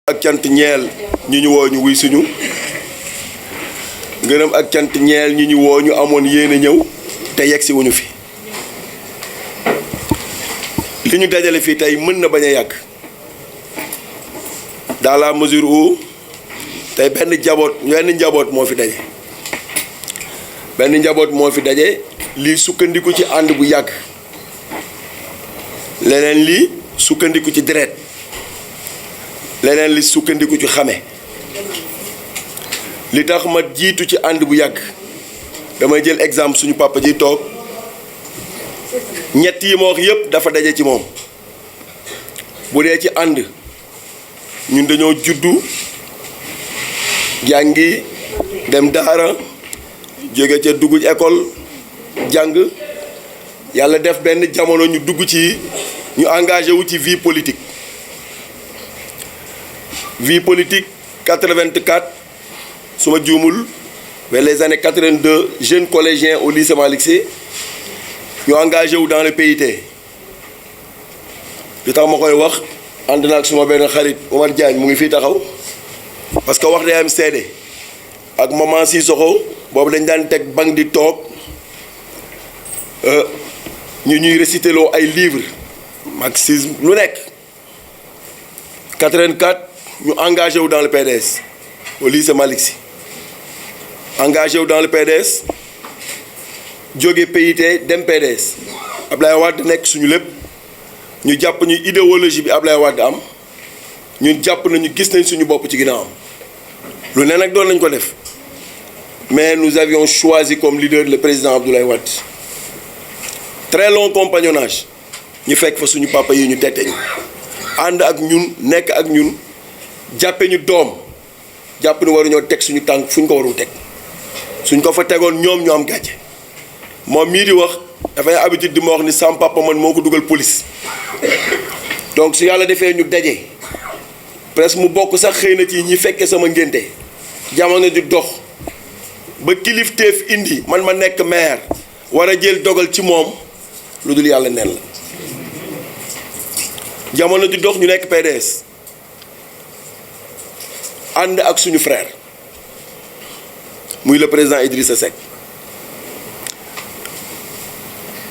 ak cant ñeel ñi ñu woo ñu wuy suñu ngërëm ak cant ñeel ñi ñu woo ñu amoon yéene ñëw te yegsi wuñu fi li ñu dajale fii tey mën na bañ a yàgg dans la mesure où tey benn njaboot moo fi daje benn njaboot moo fi daje lii sukkandiku ci ànd bu yàgg leneen li sukkandiku ci deret leneen li sukkandiku ci xame li tax ma jiitu ci ànd bu yàgg damay jël exemple suñu papa ji toog ñett yi ma wax yépp dafa daje ci moom bu dee ci ànd ñun dañoo juddu jàngi dem daara jóge ca dugg école jàng yàlla def benn jamono ñu dugg ci ñu engagé wu ci vie politique 84 su ma juumul vers les années 82 jeunes collégiens au lycée Malick Sy ñu engagé wu dans le PIT li tax ma koy wax ànd na ak suma benn xarit Omar Diagne mu ngi fii taxaw parce que wax day am seede ak maman Sissoko boobu dañ daan teg banc di toog ñu ñuy récité loo ay livres marxisme lu nekk 84 ñu engagé wu dans le PDS au lycée Malick Sy engagé wu dans le PDS jóge PIT dem PDS Ablaye Wade nekk suñu lépp ñu jàpp ñu idéologie bi Ablaye Wade am ñun jàpp nañu gis nañ suñu bopp ci ginnaawam lu ne nag doon nañ ko def mais nous avions choisi comme leader le président Abdoulaye Wade très long compagnonnage ñu fekk fa suñu papa yi ñu tette ñu ànd ak ñun nekk ak ñun jàppe ñu doom jàpp ni waruñoo teg suñu tànk fu ñu ko warul teg suñ ko fa tegoon ñoom ñu am gàcce moom mii di wax dafay habitude di ma wax ni sam papa man moo ko dugal police donc su yàlla defee ñu daje presque mu bokk sax xëy na ci ñi fekkee sama ngénte jamono di dox ba kilifteef indi man ma nekk maire war a jël dogal ci moom lu dul yàlla nen la jamono di dox ñu nekk PDS ànd ak suñu frère muy le président Idrissa Seck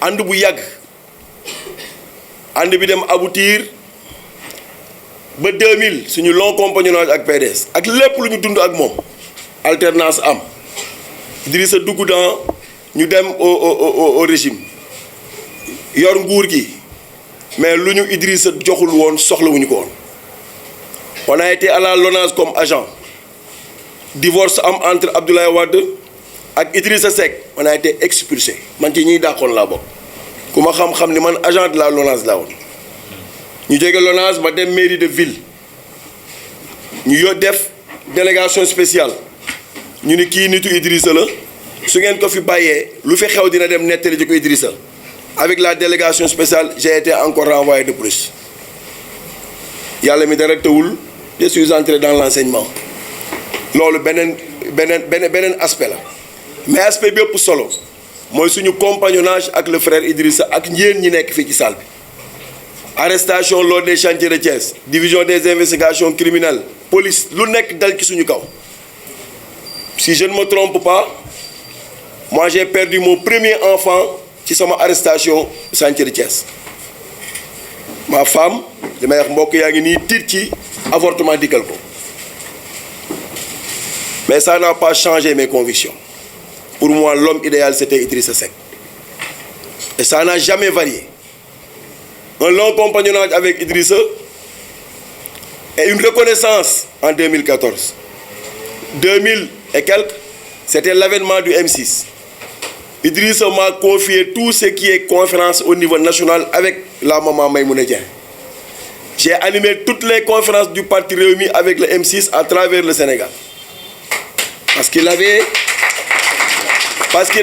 ànd bu yàgg ànd bi dem aboutir ba 2000 suñu long compagnonnage ak PDS ak lépp lu ñu dund ak moom alternance am Idrissa dugg dans ñu dem au régime yor nguur gi mais lu ñu Idrissa joxul woon soxlawuñu ko woon on a été à la LONASE comme agent divorce am entre Abdoulaye Wade ak Idrissa Seck on a été expulsé man ci ñiy dàqoon laa bokk ku ma xam-xam ni man agent de la LONASE laa woon ñu jóge LONASE ma dem mairie de ville ñu def délégation spéciale ñu ni kii nitu Idrissa la su ngeen ko fi bàyyee lu fi xew dina dem nettali ji ko Idrissa avec la délégation spéciale j'ai été encore renvoyé de plus yàlla mi dara tëwul je suis entré dans l'enseignement loolu beneen aspect la mais aspect bi ëpp solo mooy suñu compagnonnage ak le frère Idrissa ak njéen ñi nekk fii ci salle bi arrestation lors des chantiers de Thiès division des investigations criminelles police lu nekk dal ci suñu kaw si je ne me trompe pas moi j'ai perdu mon premier enfant ci sama arrestation chantier de Thiès ma femme li may wax mbokk yaa ngi nii tiit ci avortement dikkal ko mais ça n'a pas changé mes convictions pour moi l'homme idéal c'était Idrissa Seck et ça n'a jamais varié un long compagnonnage avec Idrissa et une reconnaissance en 2014 2000 et quelques c'était l'avènement du M6 Idrissa m'a confié tout ce qui est conférence au niveau national avec la maman Maïmouna Dieng. J'ai animé toutes les conférences du parti Rewmi avec le M6 à travers le Sénégal. Parce qu'il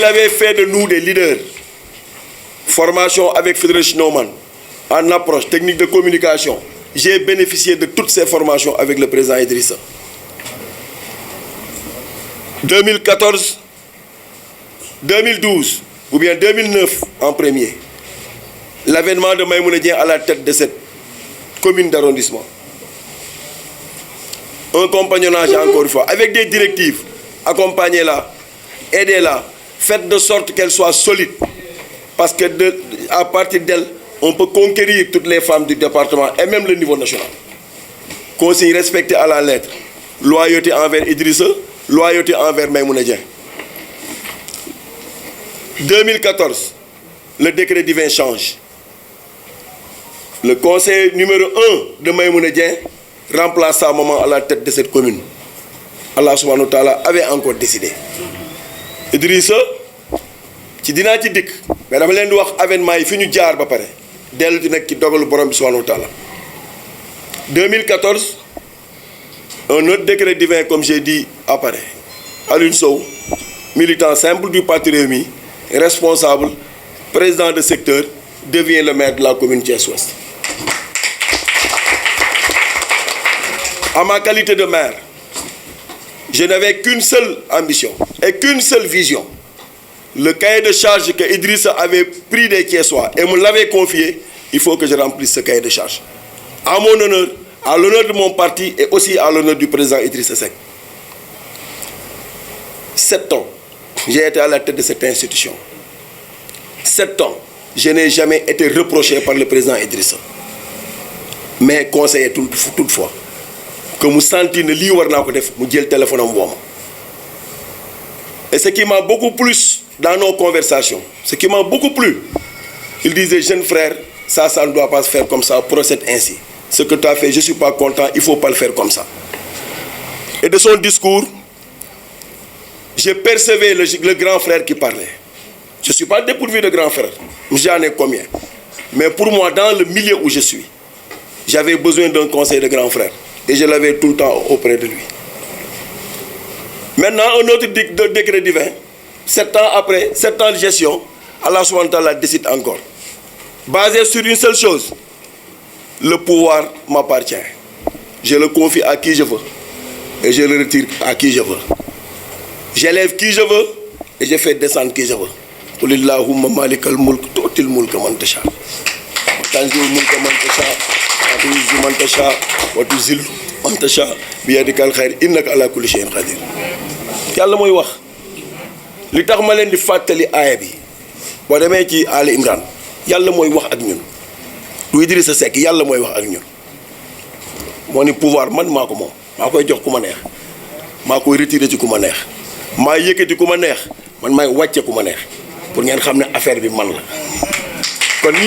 avait fait de nous des leaders. Formation avec Friedrich Naumann, en approche, technique de communication. J'ai bénéficié de toutes ces formations avec le président Idrissa. 2014, 2012 ou bien 2009 en premier, l'avènement de Maïmouna Dieng à la tête de cette commune d'arrondissement. un compagnonnage encore une fois, avec des directives, accompagnez-la, aidez-la, faites de sorte qu'elle soit solide, parce que à partir d'elle, on peut conquérir toutes les femmes du département et même le niveau national. Consigne respectée à la lettre, loyauté envers Idrissa, loyauté envers Maïmouna Dieng. 2014, le décret divin change. Le conseil numéro 1 de Maïmouna Dieng remplace sa maman à la tête de cette commune. Allah subhanahu wa ta'ala avait encore décidé. Idrissa, ci dinaa ci dikk mais dama leen di wax avènement yi fi ñu jaar ba pare dellu di nekk ci dogalu borom bi subhanahu wa ta'ala. 2014, un autre décret divin, comme j'ai dit, apparaît. Alioune Sow, militant simple du parti Rewmi, responsable, président de secteur, devient le maire de la commune Thiès-Ouest. À ma qualité de maire, je n'avais qu'une seule ambition et qu'une seule vision. Le cahier de charge que Idrissa avait pris des Thiessois et me l'avait confié, il faut que je remplisse ce cahier de charge. À mon honneur, à l'honneur de mon parti et aussi à l'honneur du président Idrissa Seck. 7 ans, j'ai été à la tête de cette institution. 7 ans, je n'ai jamais été reproché par le président Idrissa. Mais conseiller toutefois que mu sentir ne lii war naa ko def mu jël téléphone am woo ma. Et ce qui m'a beaucoup plu dans nos conversations, ce qui m'a beaucoup plu, il disait, jeune frère, ça ne doit pas se faire comme ça, procède ainsi. Ce que tu as fait, je ne suis pas content, il ne faut pas le faire comme ça. Et de son discours, j'ai percevé le grand frère qui parlait. Je ne suis pas dépourvu de grand frère, j'en ai combien. Mais pour moi, dans le milieu où je suis, j'avais besoin d'un conseil de grand frère. Et je l'avais tout le temps auprès de lui. Maintenant, un autre décret divin, 7 ans après, 7 ans de gestion, Allah subhanahu wa ta'ala décide encore. Basé sur une seule chose, le pouvoir m'appartient. Je le confie à qui je veux et je le retire à qui je veux. J'élève qui je veux et je fais descendre qui je veux. Qul Allahumma malikal mulk tu'til mulka man tasha. Tanzilul mulka man tasha, wa tu'izzu man tasha, wa tuzillu man tasha bi yadikal khayr innaka ala kulli shay'in qadir. Yàlla mooy wax. Li tax ma leen di fàttali aaya bi boo demee ci Ali Imran yàlla mooy wax ak ñun. Du Idrissa Seck yàlla mooy wax ak ñun. Moo ni pouvoir man maa ko moom maa koy jox ku ma neex maa koy retiré ci ku ma neex maa yëkkati ku ma neex man maay wàcce ku ma neex pour ngeen xam ne affaire bi man la. kon ñi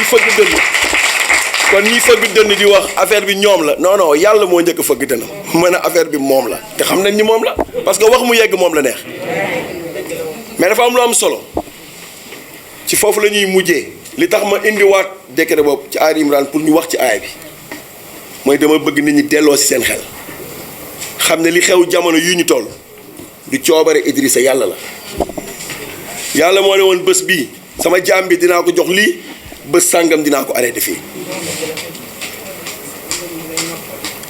fëgg dënn di wax affaire bi ñoom la non non yàlla moo njëkk a fëgg dënnam mën a affaire bi moom la te xam nañ ni moom la parce que wax mu yegg moom la neex mais dafa am lu am solo ci foofu la ñuy mujjee li tax ma indiwaat décret boobu ci Ali Imran pour ñu wax ci aaya bi mooy dama bëgg nit ñi delloo ci seen xel xam ne li xew jamono yu ñu toll du coobare Idrissa yàlla la yàlla moo ne woon bés bii sama jaam bi dinaa ko jox lii bés sàngam dinaa ko arrêté fii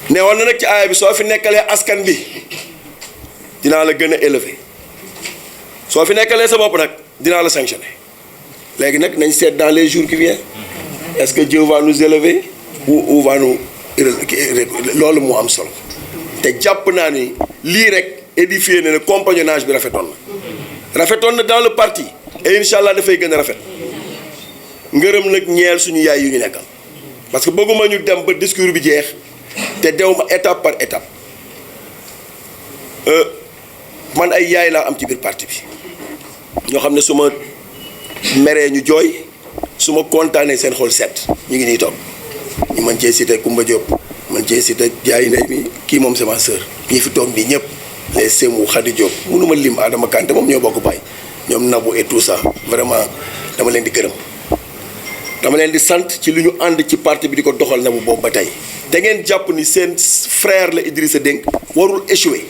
ne woon na nag ci aaya bi soo fi nekkalee askan bi dinaa la gën a élevé soo fi nekkalee sa bopp nag dinaa la sanctionné léegi nag nañ seet dans les jours qui viennent est-ce que Dieu va nous élever ou va nous loolu moo am solo te jàpp naa ni lii rek édifié na ne compagnonnage bi rafetoon na dans le parti et incha allah dafay gën a rafet ngërëm nag ñeel suñu yaay yu ñu nekkal parce que bëgguma ñu dem ba discours bi jeex te dew ma étape par étape man ay yaay laa am ci biir parti bi ñoo xam ne su ma meree ñu jooy su ma kontaanee seen xol set ñu ngi nii toog ñu mën cee cité Koumba Diop mën cee cité Jaay Ndey mi kii moom c'est ma sœur ñi fi toog nii ñëpp les Sémou Khady Diop mënuma lim Adama Kanté moom ñoo bokk baay ñoom Nabou et tout ça vraiment dama leen di gërëm dama leen di sant ci lu ñu ànd ci parti bi di ko doxal na bu boobu ba tey te ngeen jàpp ni seen frère la Idrissa Dénk warul échoué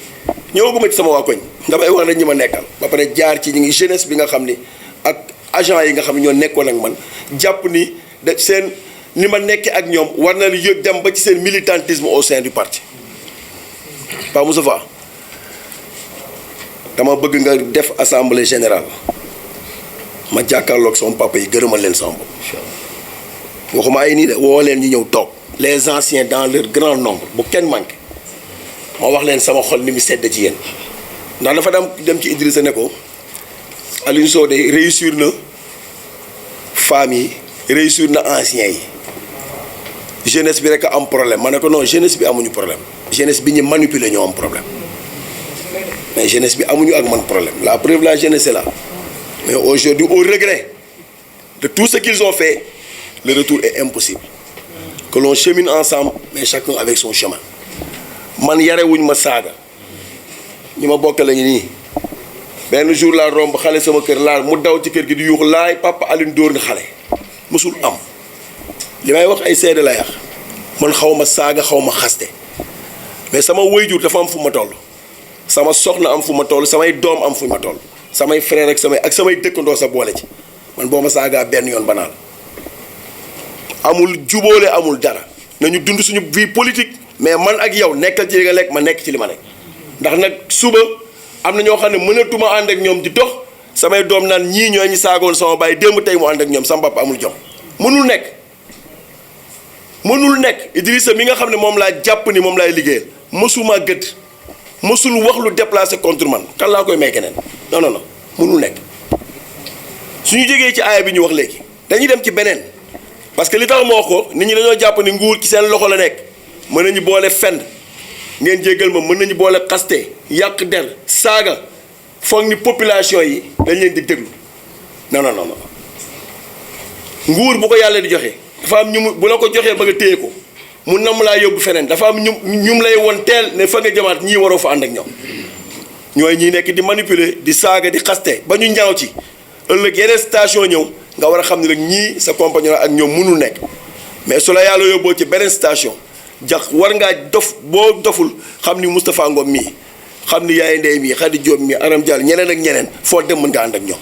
ñëwaguma ci sama waa koñ damay wax rek ñi ma nekkal ba pare jaar ci ñi ngi jeunesse bi nga xam ni ak agent yi nga xam ne ñoo nekkoon ak man jàpp ni de seen ni ma nekkee ak ñoom war na yëg dem ba ci seen militantisme au sein du parti Pa Moustapha dama bëgg nga def assemblée générale ma jàkkaarloog sama papa yi gërëmal leen sama bopp waxuma ay nii de woo leen ñu ñëw toog les anciens dans leur grand nombre bu kenn manqué ma wax leen sama xol ni mu sedd ci yéen ndax dafa dem ci Idrissa ne ko Aliou Sow de réussir na femmes yi réussir na anciens yi jeunesse bi rek a am problème ma ne ko non jeunesse bi amuñu problème jeunesse bi ñu manipuler ñoo am problème mais jeunesse bi amuñu ak man problème la preuve la jeunesse est là mais aujourd'hui au regret de tout ce qu'ils ont fait le retour est impossible que l'on chemine ensemble mais chacun avec son chemin man yarewuñ ma saaga ñi ma bokk lañu nii benn jour laa romb xale sama kër laal mu daw ci kër gi di yuux laay papa Alioune dóor na xale mësul am li may wax ay seede la yax man xaw ma saaga xaw ma xaste mais sama waajur dafa am fu ma toll sama soxna am fu ma toll samay doom am fu ma toll samay frère ak samay dëkkandoo sa boole ci man boo ma saagaa benn yoon banaal amul jubóole amul dara nañu dund suñu vie politique mais man ak yow nekkal ci li nga lekk ma nekk ci li ma nekk ndax nag suba am na ñoo xam ne mënatuma ànd ak ñoom di dox samay doom naan ñii ñoo ñu saagoon sama baay démb tey mu ànd ak ñoom sama papa amul jom mënul nekk Idrissa mi nga xam ne moom laa jàpp ni moom laay liggéeyal mësuma gëdd mësul wax lu déplacé contre man kan laa koy may keneen non mënul nekk suñu jógee ci aaya bi ñu wax léegi dañuy dem ci beneen parce que li tax moo wax ko nit ñi dañoo jàpp ni nguur ci seen loxo la nekk mën nañu boole fenn ngeen jéggal ma mën nañu boole xaste yàq der saaga foog ni population yi dañ leen di déglu non nguur bu ko yàlla di joxe dafa am ñu bu la ko joxee ba nga téye ko mu namm laa yóbbu feneen dafa am ñum lay won teel ne fa nga jamaat ñii waroo fa ànd ak ñoom ñooy ñii nekk di manipuler di saaga di xaste ba ñu ñaaw ci ëllëg yeneen station ñëw nga war a xam ne rek ñii sa compagnon ak ñoom mënul nekk mais su la yàlla yóbboo ci beneen station jax war ngaa dof boo doful xam ni Moustapha Ngom mii xam ni Yaay Ndey mii Khady Diop mii Aram Diallo ñeneen ak ñeneen foo dem mën nga ànd ak ñoom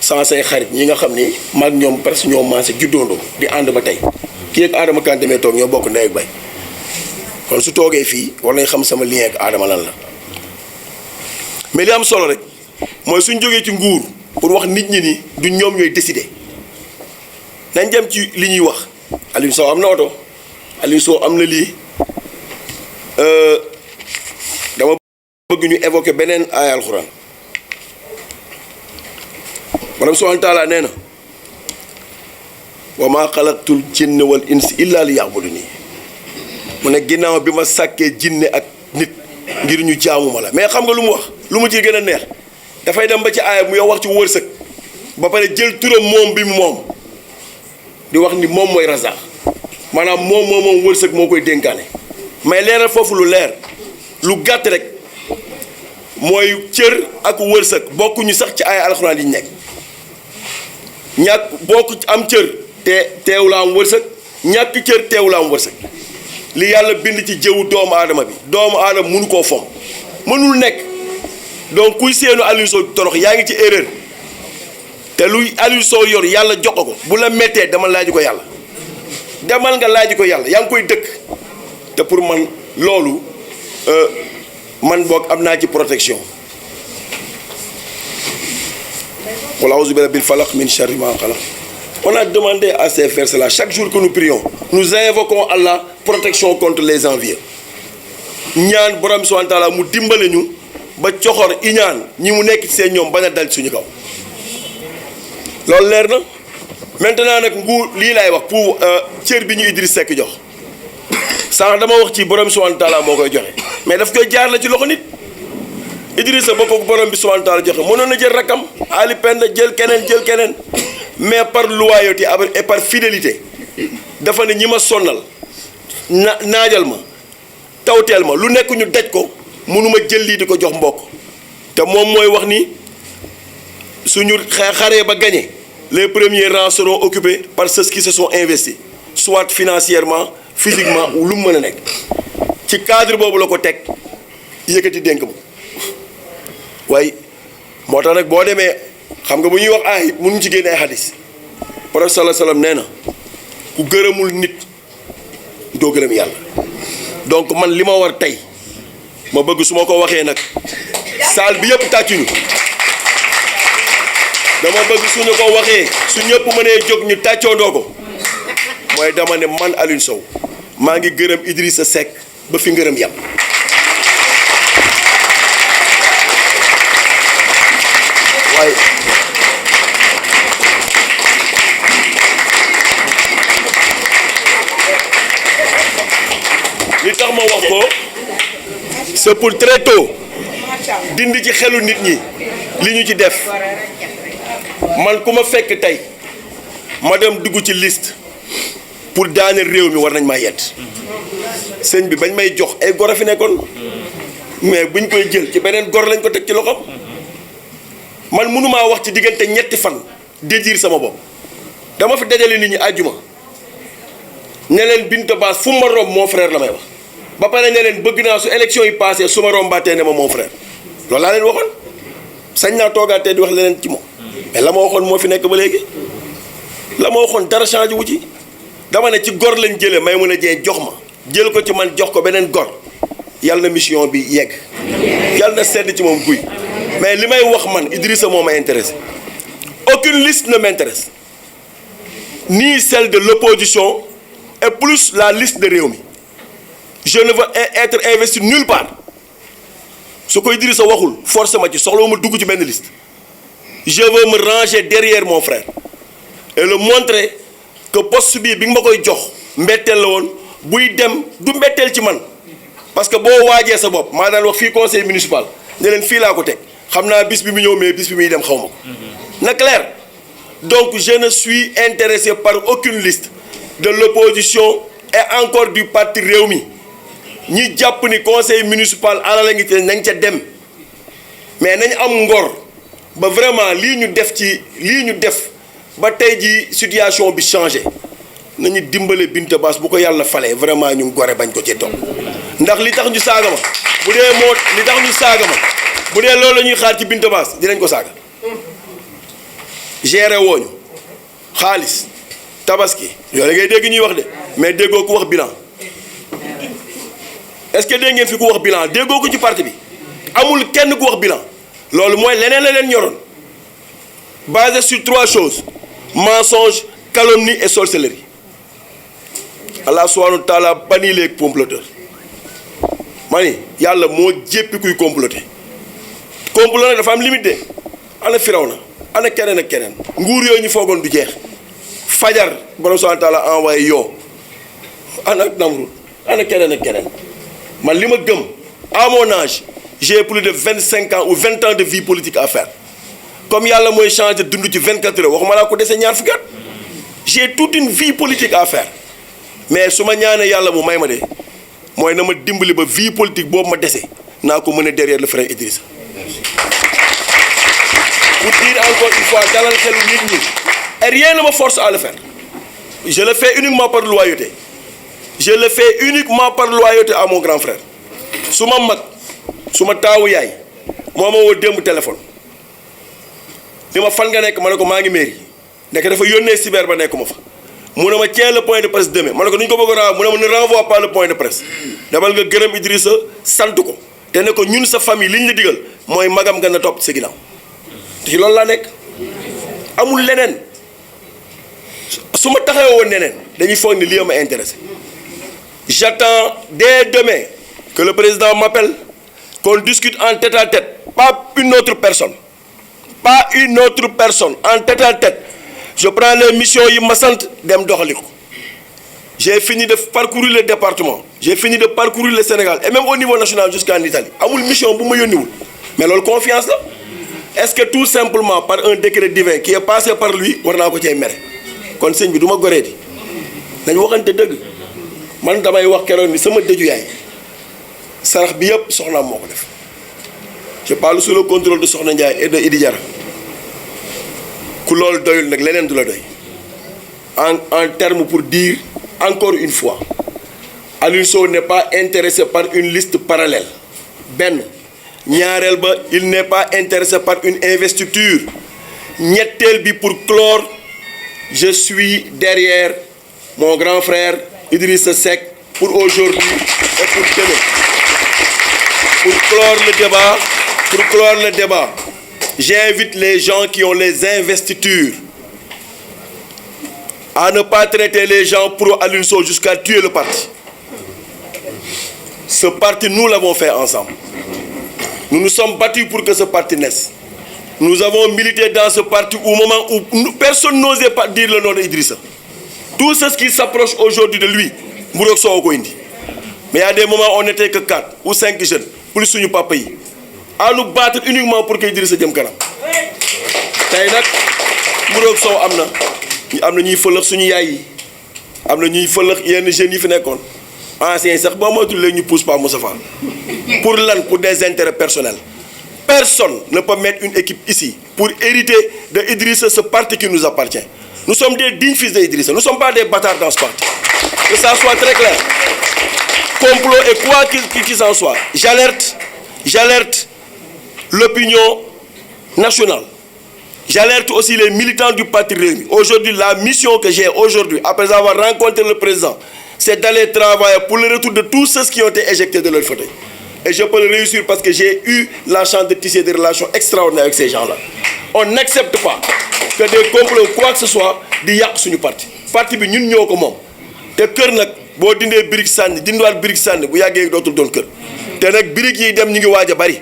sans say xarit ñi nga xam ni maag ñoom presque ñoo maase juddoondoo di ànd ba tey kii ak Adama Kanté mee toog ñoo bokk ndey ak bay kon su toogee fii war nañ xam sama lien ak Adama lan la mais li am solo rek mooy suñ jógee ci nguur pour wax nit ñi ni du ñoom ñooy décider nañ dem ci li ñuy wax Aliou Sow am na oto Aliou Sow am na lii dama bëgg ñu évoquer beneen aaya alxuraan borom subhaanahu wa taala nee na wa maa xalaqtul jinna wal insa illa li ya'buduni mu ne ginnaaw bi ma sàkkee jinne ak nit ngir ñu jaamu ma la mais xam nga lu mu wax lu mu ci gën a neex dafay dem ba ci aaya mu yow wax ci wërsëg ba pare jël turam moom bi moom di wax ni moom mooy razaq maanaam moom wërsëg moo koy dénkaane mais leeral foofu lu leer lu gàtt rek mooy cër ak wërsëg bokkuñu sax ci aaya alxuraan yi ñu nekk ñàkk bokk am cër teew la am wërsëg ñàkk cër teew la am wërsëg li yàlla bind ci jëwu doomu aadama bi doomu aadama mënu koo fom mënul nekk donc kuy seenu Aliou Sow torox yaa ngi ci erreur te luy Aliou Sow yor yàlla jox ko bu la méttee demal laaj ko yàlla demal nga laaj ko yàlla yaa ngi koy dëkk te pour man loolu man boog am naa ci protection qul a'uuzu bi rabbil falaq min sharri ma khalaq. On a demandé à ces versets-là, chaque jour que nous prions, nous invoquons Allah, protection contre les envieux. ñaan borom subhanahu wa ta'ala mu dimbale ñu ba coxor iñaan ñi mu nekk ci seen ñoom bañ a dal suñu kaw loolu leer na maintenant nag nguur lii laay wax pour cër bi ñu Idriss Seck jox sànq dama wax ci borom subhanahu wa ta'ala moo koy joxe mais daf koy jaar la ci loxo nit Idriss ba ko borom bi subhanahu wa ta'ala joxe mënoon na jël rakam Ali Penda jël keneen mais par loyauté et par fidélité dafa ne ñi ma sonnal naajal ma tawteel ma lu nekk ñu daj ko mënuma jël lii di ko jox mbokk te moom mooy wax ni suñu xaree ba gagné les premiers rangs seront occupés par ceux qui se sont investis soit financièrement physiquement ou lu mu mën a nekk ci cadre boobu la ko teg yëkkati dénk ma waaye moo tax nag boo demee xam nga bu ñuy wax ay mënuñ ci génne ay xadis prophète sallallahu alayhi wasallam nee na ku gërëmul nit doo gërëm yàlla donc man li ma war tey ma bëgg su ma ko waxee nag saal bi yëpp tàccuñu dama bëgg suñu ko waxee su ñëpp mënee jóg ñu tàccoondoo ko mooy dama ne man Aliou Sow maa ngi gërëm Idrissa Seck ba fi ngërëm yàpp ma wax ko c'est pour très tôt dindi ci xelu nit ñi li ñu ci def man ku ma fekk tey ma dem dugg ci liste pour daaneel réew mi war nañ maa yedd sëñ bi bañ may jox ay gor a fi nekkoon mais buñ koy jël ci beneen gor lañ ko teg ci loxoom man mënumaa wax ci diggante ñetti fan dédire sama bopp dama fi dajale nit ñi àjjuma ne leen Binta Bass fu ma romb mon frère la may wax ba pare ne leen bëgg naa su élection yi passé su ma rombaatee ne ma mon frère loolu laa leen waxoon sañ naa toogaatee di wax leneen ci moom mais la ma waxoon moo fi nekk ba léegi la ma waxoon dara changé wu ci dama ne ci gor lañ jëlee may mën a jee jox ma jël ko ci man jox ko beneen gor yàlla na mission bi yegg yàlla na sedd ci moom guy mais li may wax man Idrissa moo ma intéressé aucune liste ne m'intéresse ni celle de l'opposition et plus la liste de Rewmi je ne veux être investi nulle part su ko Idrissa waxul forcé ma ci soxla ma dugg ci benn liste je veux me ranger derrière mon frère et le montrer que poste bii bi nga ma koy jox mbetteel la woon buy dem du mbetteel ci man parce que boo waajee sa bopp maa daan wax fii conseil municipal ne leen fii laa ko teg xam naa bis bi mu ñëw mais bis bi muy dem xaw ma ko na clair donc je ne suis intéressé par aucune liste de l'opposition et encore du parti Rewmi ñi jàpp ni conseil municipal alal la ngi te nañ ca dem mais nañ am ngor ba vraiment lii ñu def ba tey ji situation bi changé nañu dimbale Binta Bass bu ko yàlla falee vraiment ñu gore bañ ko ci topp ndax li tax ñu saaga ma bu dee loolu la ñuy xaar ci Binta Bass dinañ ko saaga géré wooñu xaalis tabaski yooyu ngay dégg ñuy wax de mais déggoo ku wax bilan est-ce que dégg ngeen fi ku wax bilan déggoo ko ci parti bi amul kenn ku wax bilan loolu mooy leneen la leen ñoroon basé sur 3 choses mensonge calomnie et sorcellerie Allah subhanahu wa ta'ala bannit les comploteurs ma ni yàlla moo jéppi kuy comploter complot nag dafa am limite de ana Firawna ana keneen ak keneen nguur yooyu ñu foogoon du jeex fajar borom subhanahu wa ta'ala envoyé yoo ana Namrud ana keneen ak keneen man li ma gëm à mon âge j'ai plus de 25 ans ou 20 ans de vie politique à faire comme yàlla mooy changer dund ci 24 heures waxuma laa ko dese ñaar fukki at j'ai toute une vie politique à faire mais su ma ñaanee yàlla mu may ma de mooy na ma dimbali ba vie politique boobu ma dese naa ko mën a derrière le frère Idrissa pour dire encore une fois dalal xelu nit ñi et rien ne me force à le faire je le fais uniquement par loyauté à mon grand frère su ma mag su ma taawu yaay moo ma woo démb téléphone li ma fan nga nekk ma ne ko maa ngi mairie nekk dafa yónnee cyber ba nekk ma fa mu ne ma tiens le point de presse demain ma ne ko nu ñu ko bëgg a mu ne ma ne renvoie pas le point de presse demal nga gërëm Idrissa sant ko te ne ko ñun sa famille li ñu la digal mooy magam nga na topp sa ginnaaw te ci loolu laa nekk amul leneen su ma taxawee woon neneen dañuy foog ni lii ma intéressé j'attends dès demain que le président m'appelle qu'on discute en tête à tête pas une autre personne en tête à tête je prends les missions yi ma sant dem doxali ko j'ai fini de parcourir le département j'ai fini de parcourir le Sénégal et même au niveau national jusqu'en Italie amul mission bu ma yónniwul mais loolu confiance la est-ce que tout simplement par un décret divin qui est passé par lui war naa ko cay mere kon sëñ bi du ma goree di nañ waxante dëgg man damay wax keroog ni sama dëju yaay sarax bi yëpp soxnaam moo ko def je parle sous le contrôle de Soxna Ndiaye et de Idi Diarra ku loolu doyul nag leneen du la doy en terme pour dire encore une fois Aliou Sow n'est pas intéressé par une liste parallèle benn ñaareel ba il n'est pas intéressé par une investiture ñetteel bi pour clore je suis derrière mon grand frère Idrissa Seck pour aujourd'hui et pour demain pour clore le débat j'invite les gens qui ont les investitures à ne pas traiter les gens pro Aliou Sow jusqu'à tuer le parti. Ce parti, nous l'avons fait ensemble. Nous nous sommes battus pour que ce parti naisse. Nous avons milité dans ce parti au moment où personne n'osait pas dire le nom d'Idrissa. Tout ce qui s'approche aujourd'hui de lui, Mburok Sow ko indi. mais il y a des moments où on n'était que 4 ou 5 jeunes plus suñu papa yi à nous battre uniquement pour que Idrissa jëm kanam tey nag mburoog soow am na ñuy fëlëx suñu yaay yi am na ñuy fëlëx yenn jeunes yi fi nekkoon anciens sax boo moytuwul léegi ñu pousse pas Moussa Fall pour lan pour des intérêts personnels. Personne ne peut mettre une équipe ici pour hériter de Idrissa ce parti qui nous appartient. Nous sommes des dignes fils d'Idrissa, nous ne sommes pas des bâtards dans ce parti. Que ça soit très clair. Complot et quoi qu'il en soit. J'alerte l'opinion nationale. J'alerte aussi les militants du parti Rewmi. Aujourd'hui, la mission que j'ai aujourd'hui, après avoir rencontré le président, c'est d'aller travailler pour le retour de tous ceux qui ont été éjectés de leur fauteuil. Et je peux le réussir parce que j'ai eu la chance de tisser des relations extraordinaires avec ces gens-là. On n'accepte pas que des complots ou quoi que ce soit di yàq suñu parti. Parti bi ñun ñoo ko moom te kër nag boo dindee birig sànni dindiwaat birig sànni bu yàggee dootul doon kër te nag birig yi dem ñu ngi waaj a bari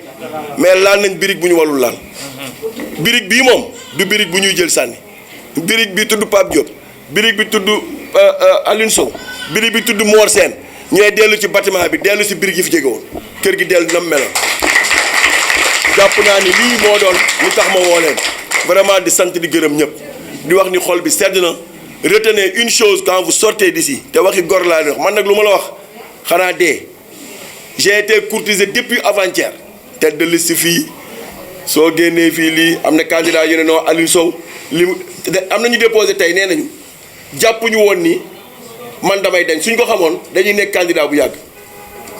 mais laal nañ birig bu ñu walul laal birig bii moom du birig bu ñuy jël sànni birig bi tudd Pape Diop birig bi tudd Alioune Sow birig bi tudd Mor Sène ñooy dellu ci bâtiment bi dellu si birig yi fi jege woon kër gi dellu nam meloon jàpp naa ni lii moo doon li tax ma woo leen vraiment di sant di gërëm ñëpp di wax ni xol bi sedd na retenez une chose quand vous sortez d'ici te waxi gor laa wax man nag lu ma la wax xanaa dee j'ai été courtisé depuis avant-hier tête de liste fii soo génnee fii lii am na candidat yu ne non Aliou Sow li am na ñu déposé tey nee nañu jàppuñu woon ni man damay dañ suñ ko xamoon dañuy nekk candidat bu yàgg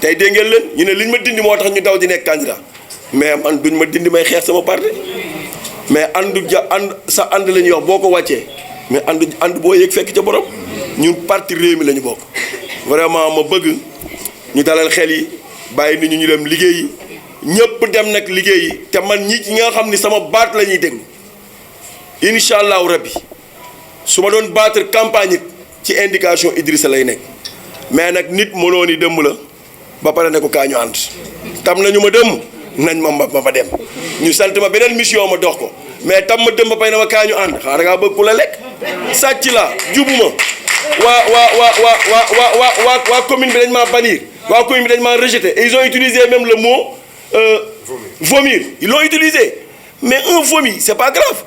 tey dégg ngeen leen ñu ne liñ ma dindi moo tax ñu daw di nekk candidat mais man duñ ma dindi may xeex sama parti mais ànd sa ànd la ñuy wax boo ko wàccee mais ànd boo yëg fekk ca borom ñun parti Rewmi la ñu bokk vraiment ma bëgg ñu dalal xel yi bàyyi nit ñu dem liggéeyi ñëpp dem nag liggéeyi te man ñi nga xam ni sama baat la ñuy déglu incha allahu rabbi su ma doon battre campagne it ci indication Idrissa lay nekk mais nag nit mënoo ni dëmm la ba pare ne ko kaa ñu ànd tam nañu ma dëmm nañ ma dem ñu sant ma beneen mission ma dox ko mais tam ma dëmm ba pare na ma kaa ñu ànd xanaa dangaa bëgg ku la lekk sàcc la jubuma waa commune bi dañ maa bannir waa commune bi dañ maa rejeté et ils ont utilisé même le mot vomir ils l'ont utilisé mais un vomi c'est pas grave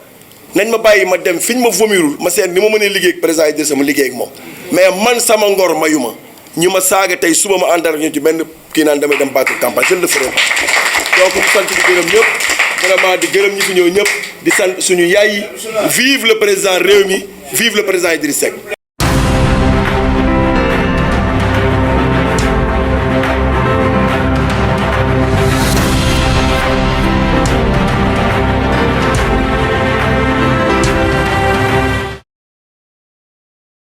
nañ ma bàyyi ma dem fi ñu ma vomirul ma seet ni ma mënee liggéey ak président Idrissa ma liggéey ak moom mais man sama ngor mayu ma ñi ma saaga tey suba ma àndal ak ñu ci benn kii naan damay dem battre campagne je ne le ferai pas donc ñu sant di gërëm ñëpp vraiment di gërëm ñi fi ñëw ñëpp di sant suñu yaay yi vive le président Rewmi vive le président Idrissa Seck